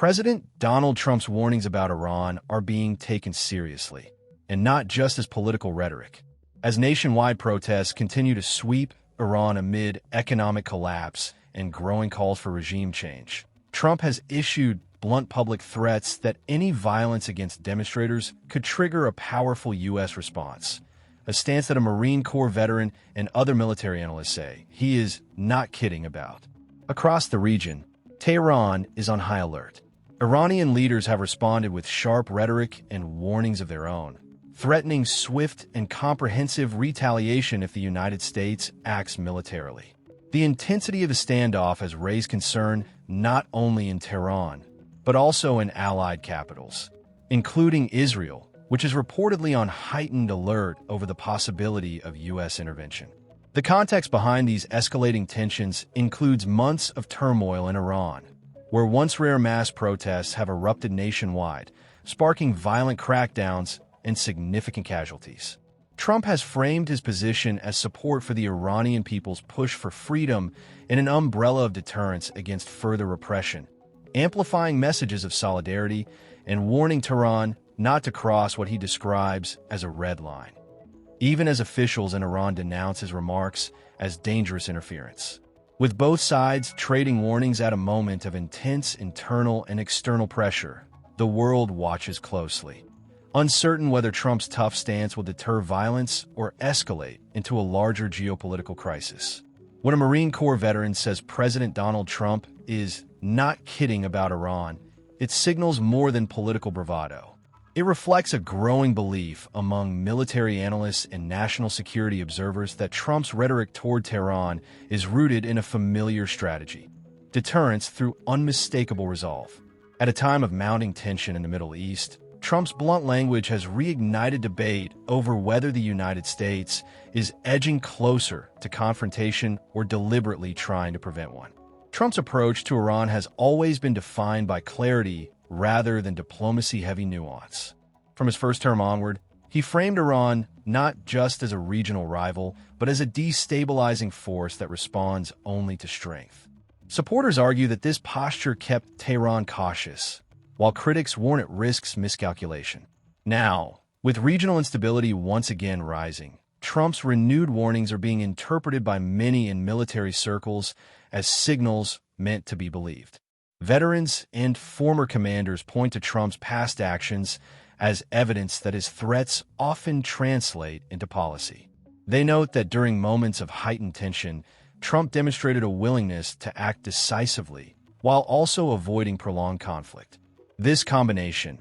President Donald Trump's warnings about Iran are being taken seriously, and not just as political rhetoric. As nationwide protests continue to sweep Iran amid economic collapse and growing calls for regime change, Trump has issued blunt public threats that any violence against demonstrators could trigger a powerful U.S. response, a stance that a Marine Corps veteran and other military analysts say he is not kidding about. Across the region, Tehran is on high alert. Iranian leaders have responded with sharp rhetoric and warnings of their own, threatening swift and comprehensive retaliation if the United States acts militarily. The intensity of the standoff has raised concern not only in Tehran, but also in allied capitals, including Israel, which is reportedly on heightened alert over the possibility of U.S. intervention. The context behind these escalating tensions includes months of turmoil in Iran, where once-rare mass protests have erupted nationwide, sparking violent crackdowns and significant casualties. Trump has framed his position as support for the Iranian people's push for freedom and an umbrella of deterrence against further repression, amplifying messages of solidarity and warning Tehran not to cross what he describes as a red line, even as officials in Iran denounce his remarks as dangerous interference. With both sides trading warnings at a moment of intense internal and external pressure, the world watches closely, uncertain whether Trump's tough stance will deter violence or escalate into a larger geopolitical crisis. When a Marine Corps veteran says President Donald Trump is not kidding about Iran, it signals more than political bravado. It reflects a growing belief among military analysts and national security observers that Trump's rhetoric toward Tehran is rooted in a familiar strategy: deterrence through unmistakable resolve. At a time of mounting tension in the Middle East, Trump's blunt language has reignited debate over whether the United States is edging closer to confrontation or deliberately trying to prevent one. Trump's approach to Iran has always been defined by clarity rather than diplomacy-heavy nuance. From his first term onward, he framed Iran not just as a regional rival, but as a destabilizing force that responds only to strength. Supporters argue that this posture kept Tehran cautious, while critics warn it risks miscalculation. Now, with regional instability once again rising, Trump's renewed warnings are being interpreted by many in military circles as signals meant to be believed. Veterans and former commanders point to Trump's past actions as evidence that his threats often translate into policy. They note that during moments of heightened tension, Trump demonstrated a willingness to act decisively while also avoiding prolonged conflict. This combination,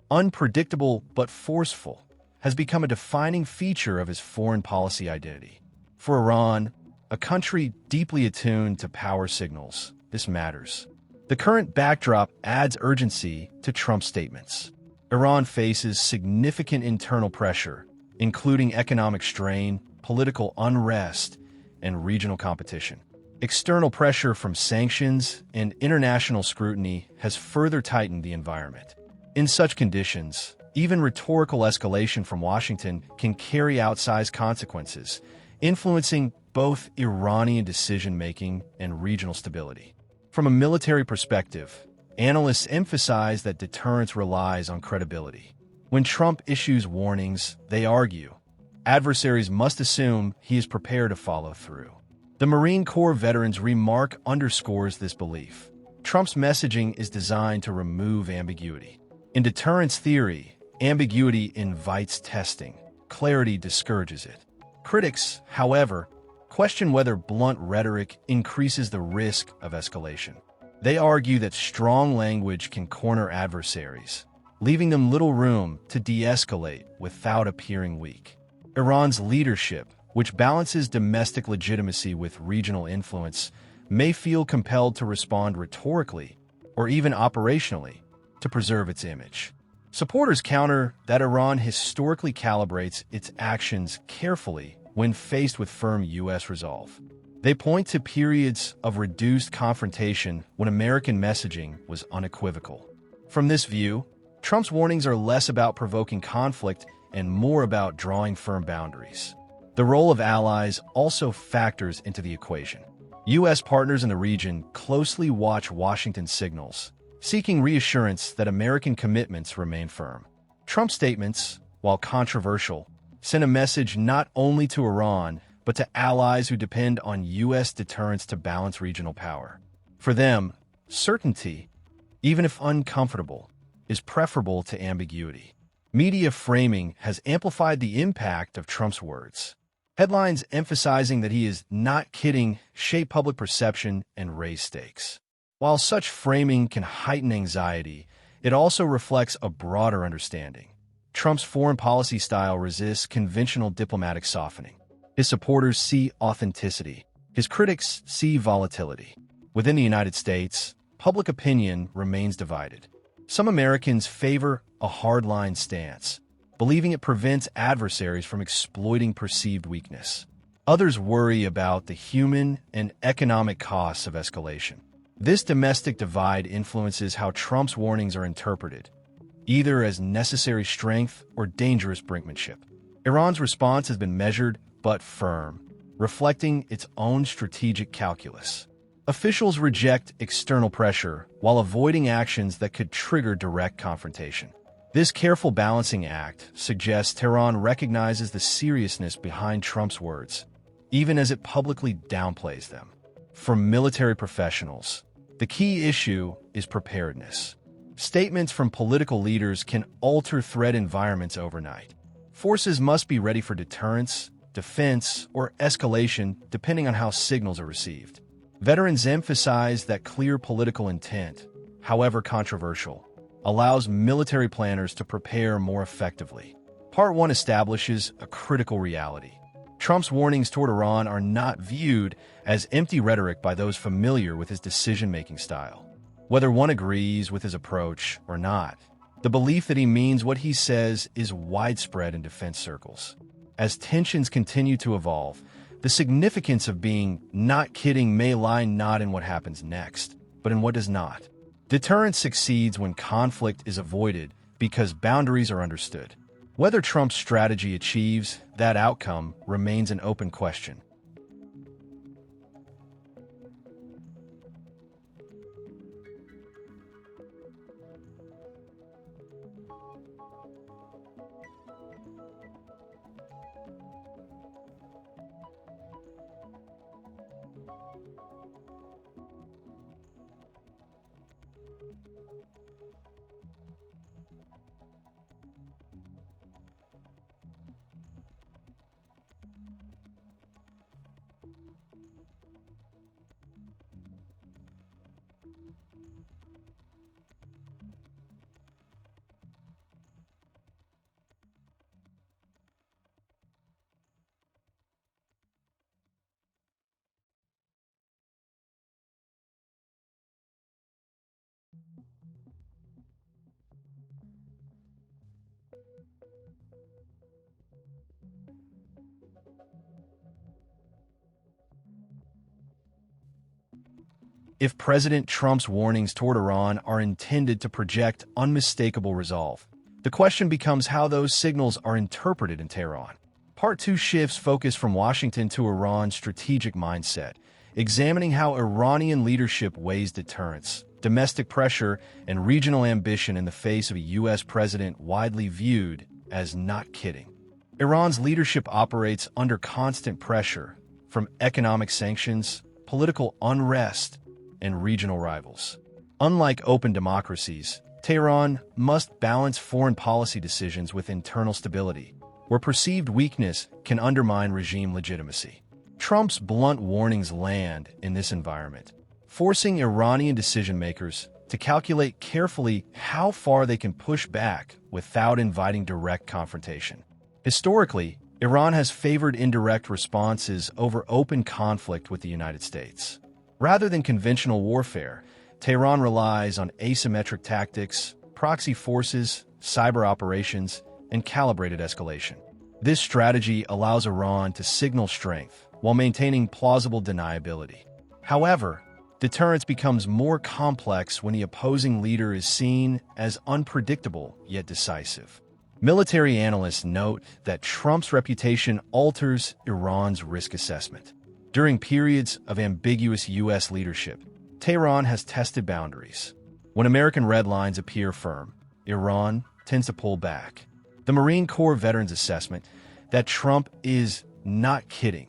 unpredictable but forceful, has become a defining feature of his foreign policy identity. For Iran, a country deeply attuned to power signals, this matters. The current backdrop adds urgency to Trump's statements. Iran faces significant internal pressure, including economic strain, political unrest, and regional competition. External pressure from sanctions and international scrutiny has further tightened the environment. In such conditions, even rhetorical escalation from Washington can carry outsized consequences, influencing both Iranian decision-making and regional stability. From a military perspective, analysts emphasize that deterrence relies on credibility. When Trump issues warnings, they argue, adversaries must assume he is prepared to follow through. The Marine Corps veterans' remark underscores this belief. Trump's messaging is designed to remove ambiguity. In deterrence theory, ambiguity invites testing. Clarity discourages it. Critics, however, question whether blunt rhetoric increases the risk of escalation. They argue that strong language can corner adversaries, leaving them little room to de-escalate without appearing weak. Iran's leadership, which balances domestic legitimacy with regional influence, may feel compelled to respond rhetorically or even operationally to preserve its image. Supporters counter that Iran historically calibrates its actions carefully when faced with firm U.S. resolve. They point to periods of reduced confrontation when American messaging was unequivocal. From this view, Trump's warnings are less about provoking conflict and more about drawing firm boundaries. The role of allies also factors into the equation. U.S. partners in the region closely watch Washington's signals, seeking reassurance that American commitments remain firm. Trump's statements, while controversial, send a message not only to Iran, but to allies who depend on U.S. deterrence to balance regional power. For them, certainty, even if uncomfortable, is preferable to ambiguity. Media framing has amplified the impact of Trump's words. Headlines emphasizing that he is not kidding shape public perception and raise stakes. While such framing can heighten anxiety, it also reflects a broader understanding. Trump's foreign policy style resists conventional diplomatic softening. His supporters see authenticity. His critics see volatility. Within the United States, public opinion remains divided. Some Americans favor a hardline stance, believing it prevents adversaries from exploiting perceived weakness. Others worry about the human and economic costs of escalation. This domestic divide influences how Trump's warnings are interpreted, either as necessary strength or dangerous brinkmanship. Iran's response has been measured but firm, reflecting its own strategic calculus. Officials reject external pressure while avoiding actions that could trigger direct confrontation. This careful balancing act suggests Tehran recognizes the seriousness behind Trump's words, even as it publicly downplays them. For military professionals, the key issue is preparedness. Statements from political leaders can alter threat environments overnight. Forces must be ready for deterrence, defense, or escalation depending on how signals are received. Veterans emphasize that clear political intent, however controversial, allows military planners to prepare more effectively. Part 1 establishes a critical reality. Trump's warnings toward Iran are not viewed as empty rhetoric by those familiar with his decision-making style. Whether one agrees with his approach or not, the belief that he means what he says is widespread in defense circles. As tensions continue to evolve, the significance of being not kidding may lie not in what happens next, but in what does not. Deterrence succeeds when conflict is avoided because boundaries are understood. Whether Trump's strategy achieves that outcome remains an open question. If President Trump's warnings toward Iran are intended to project unmistakable resolve, the question becomes how those signals are interpreted in Tehran. Part 2 shifts focus from Washington to Iran's strategic mindset, examining how Iranian leadership weighs deterrence, domestic pressure, and regional ambition in the face of a U.S. president widely viewed as not kidding. Iran's leadership operates under constant pressure from economic sanctions, political unrest, and regional rivals. Unlike open democracies, Tehran must balance foreign policy decisions with internal stability, where perceived weakness can undermine regime legitimacy. Trump's blunt warnings land in this environment, forcing Iranian decision-makers to calculate carefully how far they can push back without inviting direct confrontation. Historically, Iran has favored indirect responses over open conflict with the United States. Rather than conventional warfare, Tehran relies on asymmetric tactics, proxy forces, cyber operations, and calibrated escalation. This strategy allows Iran to signal strength while maintaining plausible deniability. However, deterrence becomes more complex when the opposing leader is seen as unpredictable yet decisive. Military analysts note that Trump's reputation alters Iran's risk assessment. During periods of ambiguous U.S. leadership, Tehran has tested boundaries. When American red lines appear firm, Iran tends to pull back. The Marine Corps veterans' assessment that Trump is not kidding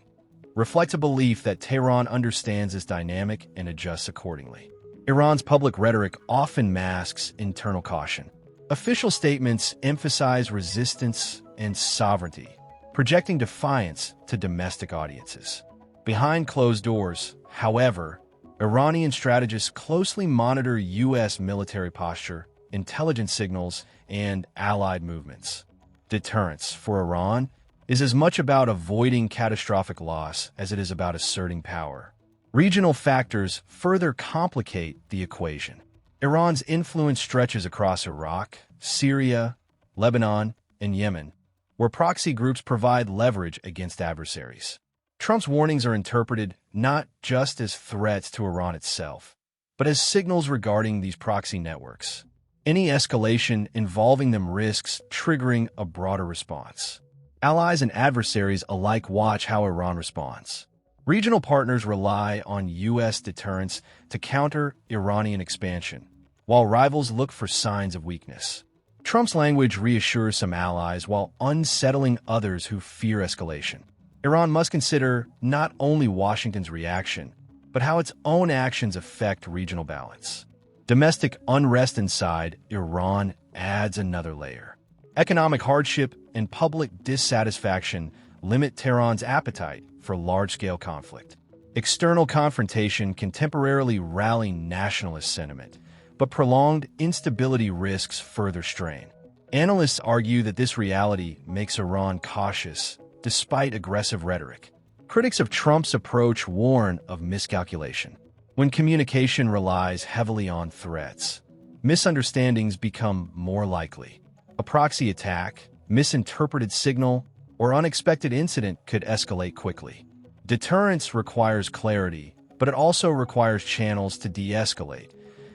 reflects a belief that Tehran understands this dynamic and adjusts accordingly. Iran's public rhetoric often masks internal caution. Official statements emphasize resistance and sovereignty, projecting defiance to domestic audiences. Behind closed doors, however, Iranian strategists closely monitor U.S. military posture, intelligence signals, and allied movements. Deterrence for Iran is as much about avoiding catastrophic loss as it is about asserting power. Regional factors further complicate the equation. Iran's influence stretches across Iraq, Syria, Lebanon, and Yemen, where proxy groups provide leverage against adversaries. Trump's warnings are interpreted not just as threats to Iran itself, but as signals regarding these proxy networks. Any escalation involving them risks triggering a broader response. Allies and adversaries alike watch how Iran responds. Regional partners rely on U.S. deterrence to counter Iranian expansion, while rivals look for signs of weakness. Trump's language reassures some allies while unsettling others who fear escalation. Iran must consider not only Washington's reaction, but how its own actions affect regional balance. Domestic unrest inside Iran adds another layer. Economic hardship and public dissatisfaction limit Tehran's appetite for large-scale conflict. External confrontation can temporarily rally nationalist sentiment, but prolonged instability risks further strain. Analysts argue that this reality makes Iran cautious, despite aggressive rhetoric. Critics of Trump's approach warn of miscalculation. When communication relies heavily on threats, misunderstandings become more likely. A proxy attack, misinterpreted signal, or unexpected incident could escalate quickly. Deterrence requires clarity, but it also requires channels to de-escalate,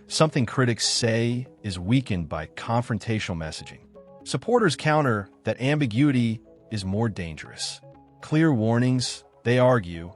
something critics say is weakened by confrontational messaging. Supporters counter that ambiguity is more dangerous. Clear warnings, they argue,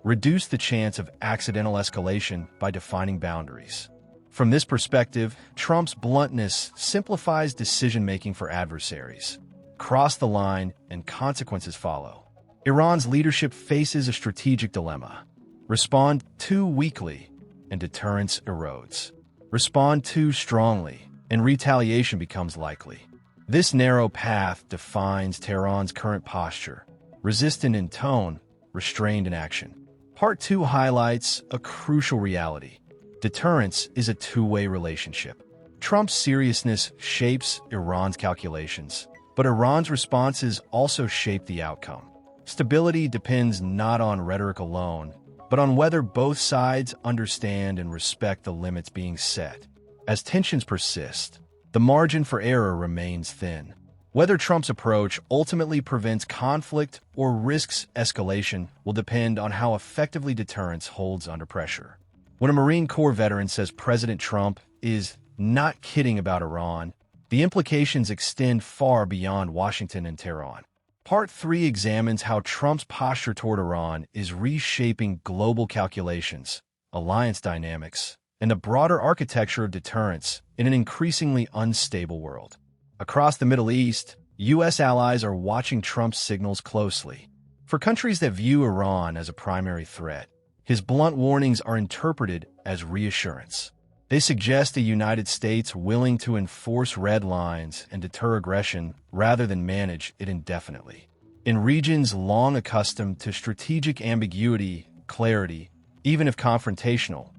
reduce the chance of accidental escalation by defining boundaries. From this perspective, Trump's bluntness simplifies decision-making for adversaries. Cross the line and consequences follow. Iran's leadership faces a strategic dilemma. Respond too weakly, and deterrence erodes. Respond too strongly, and retaliation becomes likely. This narrow path defines Tehran's current posture, resistant in tone, restrained in action. Part 2 highlights a crucial reality. Deterrence is a two-way relationship. Trump's seriousness shapes Iran's calculations, but Iran's responses also shape the outcome. Stability depends not on rhetoric alone, but on whether both sides understand and respect the limits being set. As tensions persist, the margin for error remains thin. Whether Trump's approach ultimately prevents conflict or risks escalation will depend on how effectively deterrence holds under pressure. When a Marine Corps veteran says President Trump is not kidding about Iran, the implications extend far beyond Washington and Tehran. Part 3 examines how Trump's posture toward Iran is reshaping global calculations, alliance dynamics, and the broader architecture of deterrence in an increasingly unstable world. Across the Middle East, U.S. allies are watching Trump's signals closely. For countries that view Iran as a primary threat, his blunt warnings are interpreted as reassurance. They suggest a United States willing to enforce red lines and deter aggression rather than manage it indefinitely. In regions long accustomed to strategic ambiguity, clarity, even if confrontational,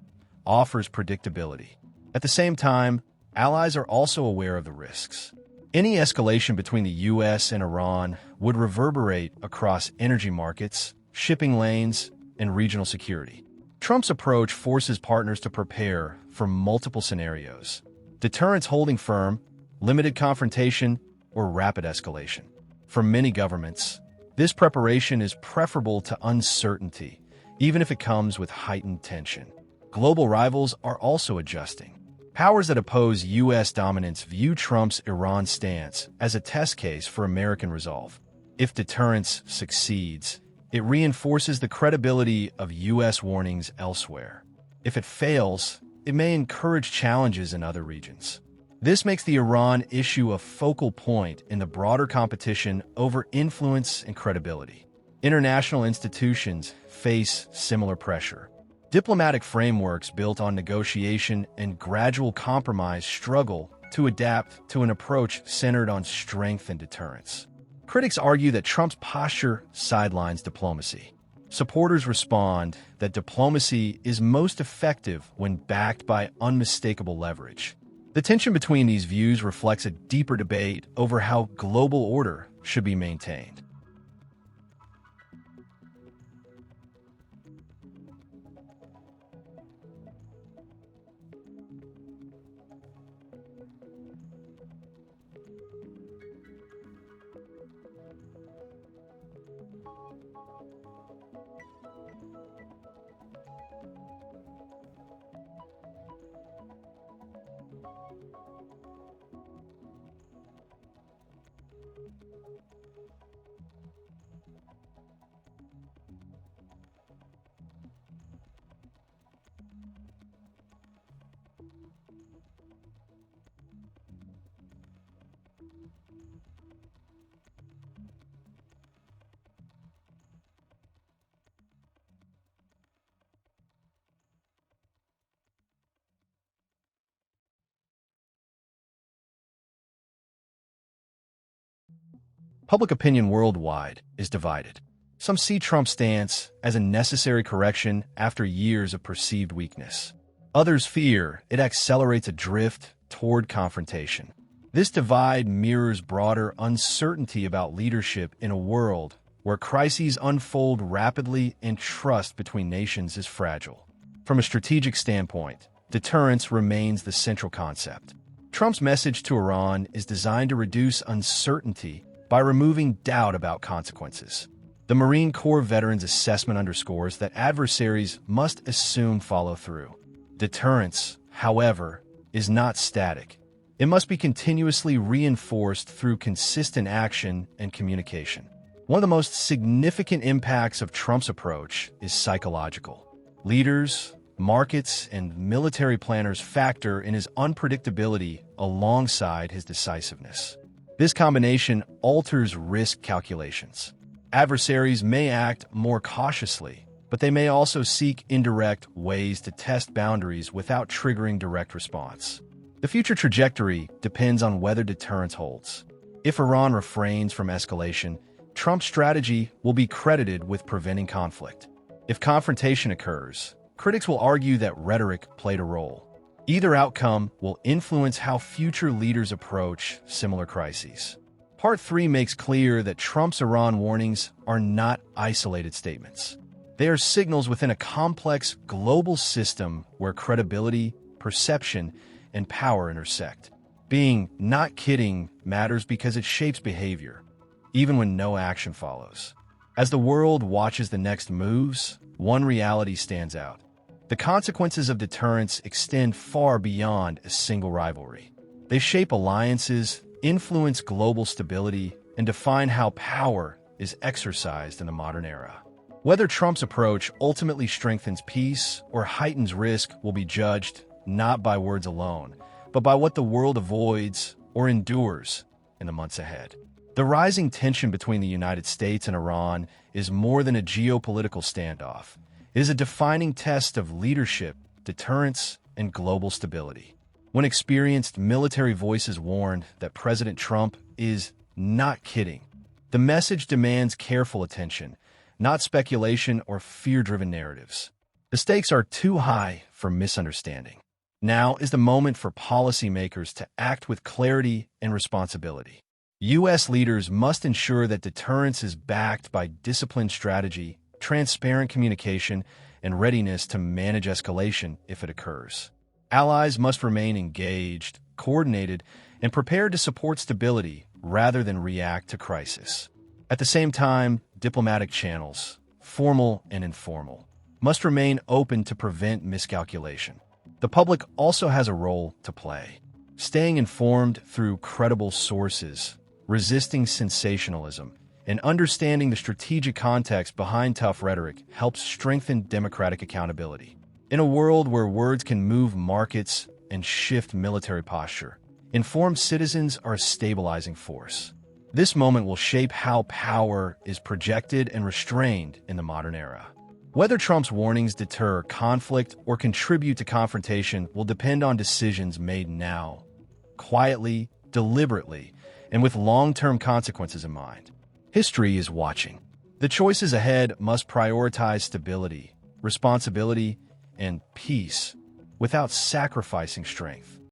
offers predictability. At the same time, allies are also aware of the risks. Any escalation between the U.S. and Iran would reverberate across energy markets, shipping lanes, and regional security. Trump's approach forces partners to prepare for multiple scenarios: deterrence holding firm, limited confrontation, or rapid escalation. For many governments, this preparation is preferable to uncertainty, even if it comes with heightened tension. Global rivals are also adjusting. Powers that oppose U.S. dominance view Trump's Iran stance as a test case for American resolve. If deterrence succeeds, it reinforces the credibility of U.S. warnings elsewhere. If it fails, it may encourage challenges in other regions. This makes the Iran issue a focal point in the broader competition over influence and credibility. International institutions face similar pressure. Diplomatic frameworks built on negotiation and gradual compromise struggle to adapt to an approach centered on strength and deterrence. Critics argue that Trump's posture sidelines diplomacy. Supporters respond that diplomacy is most effective when backed by unmistakable leverage. The tension between these views reflects a deeper debate over how global order should be maintained. Public opinion worldwide is divided. Some see Trump's stance as a necessary correction after years of perceived weakness. Others fear it accelerates a drift toward confrontation. This divide mirrors broader uncertainty about leadership in a world where crises unfold rapidly and trust between nations is fragile. From a strategic standpoint, deterrence remains the central concept. Trump's message to Iran is designed to reduce uncertainty by removing doubt about consequences. The Marine Corps veterans' assessment underscores that adversaries must assume follow-through. Deterrence, however, is not static. It must be continuously reinforced through consistent action and communication. One of the most significant impacts of Trump's approach is psychological. Leaders, markets, and military planners factor in his unpredictability alongside his decisiveness. This combination alters risk calculations. Adversaries may act more cautiously, but they may also seek indirect ways to test boundaries without triggering direct response. The future trajectory depends on whether deterrence holds. If Iran refrains from escalation, Trump's strategy will be credited with preventing conflict. If confrontation occurs, critics will argue that rhetoric played a role. Either outcome will influence how future leaders approach similar crises. Part 3 makes clear that Trump's Iran warnings are not isolated statements. They are signals within a complex global system where credibility, perception, and power intersect. Being "not kidding" matters because it shapes behavior, even when no action follows. As the world watches the next moves, one reality stands out. The consequences of deterrence extend far beyond a single rivalry. They shape alliances, influence global stability, and define how power is exercised in the modern era. Whether Trump's approach ultimately strengthens peace or heightens risk will be judged not by words alone, but by what the world avoids or endures in the months ahead. The rising tension between the United States and Iran is more than a geopolitical standoff. It is a defining test of leadership, deterrence, and global stability. When experienced military voices warned that President Trump is not kidding, the message demands careful attention, not speculation or fear-driven narratives. The stakes are too high for misunderstanding. Now is the moment for policymakers to act with clarity and responsibility. U.S. leaders must ensure that deterrence is backed by disciplined strategy, transparent communication, and readiness to manage escalation if it occurs. Allies must remain engaged, coordinated, and prepared to support stability rather than react to crisis. At the same time, diplomatic channels, formal and informal, must remain open to prevent miscalculation. The public also has a role to play. Staying informed through credible sources, resisting sensationalism, and understanding the strategic context behind tough rhetoric helps strengthen democratic accountability. In a world where words can move markets and shift military posture, informed citizens are a stabilizing force. This moment will shape how power is projected and restrained in the modern era. Whether Trump's warnings deter conflict or contribute to confrontation will depend on decisions made now, quietly, deliberately, and with long-term consequences in mind. History is watching. The choices ahead must prioritize stability, responsibility, and peace without sacrificing strength.